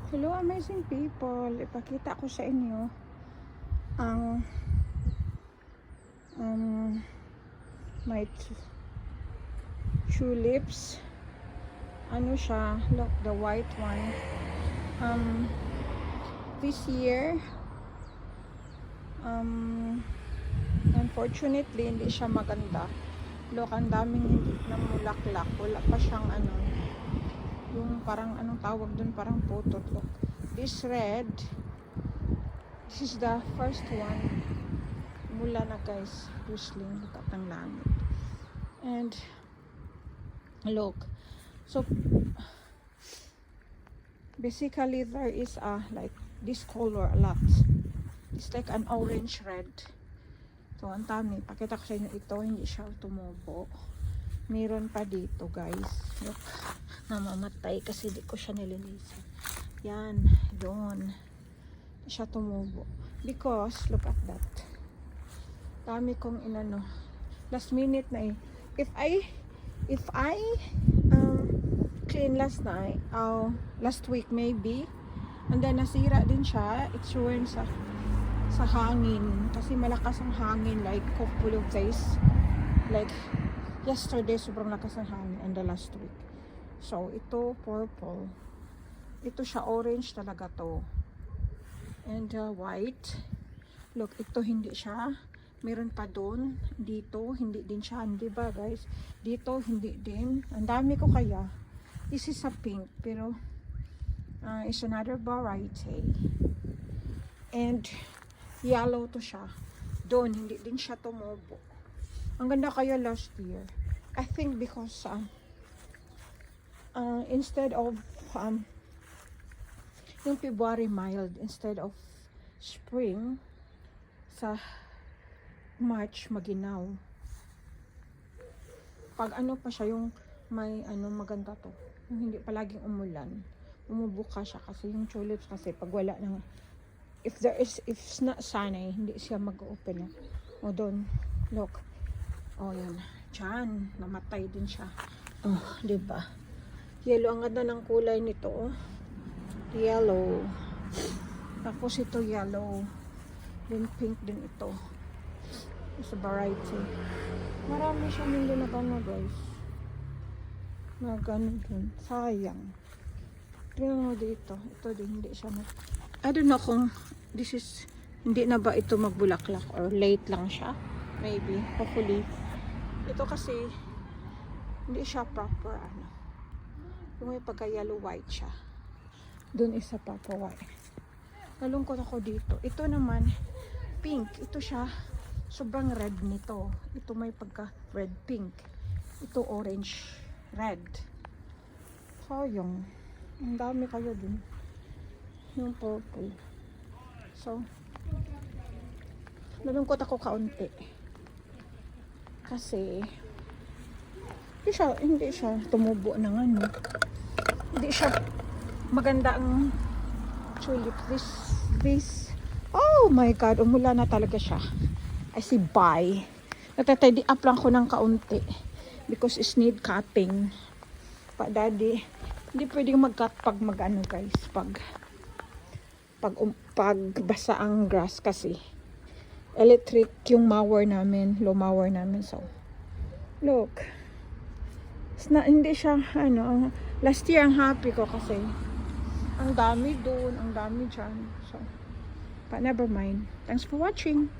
Hello amazing people, ipakita ko sa inyo ang my tulips. Ano siya, look, the white one. This year unfortunately hindi siya maganda. Look, ang daming hindi na mulaklak, wala pa siyang ano, yung parang anong tawag dun, parang putot. Look, this red, this is the first one. Mula na guys, pusling, look at ang langit. And look, so basically there is a like this color a lot. It's like an orange red. So ang dami, pakita ko sa inyo ito, hindi siya tumubo. Meron pa dito guys, look, namamatay kasi di ko siya nilinisan. Yan, yun, siya tumubo because look at that, dami kong inano last minute na if I clean last night, last week maybe, and then nasira din siya, it's ruined sa hangin kasi malakas ang hangin like couple of days, like yesterday sobrang lakas ng hangin and the last week. So ito purple, ito siya orange talaga to, and white. Look, ito hindi siya, meron pa doon, dito hindi din siya, hindi ba guys, dito hindi din, ang dami ko kaya. This is a pink pero it's another variety, and yellow to siya, doon hindi din siya tumubo. Ang ganda kaya last year, I think because instead of yung February mild, instead of spring, sa March maginaw. Pag ano pa siya, yung may ano maganda to, yung hindi palaging umulan, umubuka siya kasi yung tulips kasi pag wala nang, if it's not sunny, hindi siya mag-open. O doon, look, oh yan, dyan, namatay din siya. Oh, diba? Yellow, ang ganda ng kulay nito, oh. Yellow. Tapos ito yellow. Then pink din ito. It's a variety. Marami siyang hindi na gano guys. Na gano dun. Sayang. Tingnan mo dito. Ito din, hindi siya I don't know kung this is, hindi na ba ito magbulaklak or late lang siya. Maybe, hopefully. Ito kasi hindi siya proper ano. Yung may pagka yellow white siya. Doon isa proper white. Nalungkot ako dito. Ito naman pink. Ito siya sobrang red nito. Ito may pagka red pink. Ito orange red. Sayang. Ang dami kayo dun. Yung purple. So nalungkot ako kaunti. Kasi hindi siya tumubo ng ano. Hindi siya maganda ang tulip. This oh my god, umula na talaga siya. I see bye. Natatidy up lang ko ng kaunti because it's need cutting. Pa daddy, hindi pwedeng mag-cut pag mag-ano guys, pag basa ang grass kasi electric yung mower namin, low mower namin. So look, hindi siya ano, last year ang happy ko kasi ang dami doon, ang dami dyan. So but never mind, thanks for watching.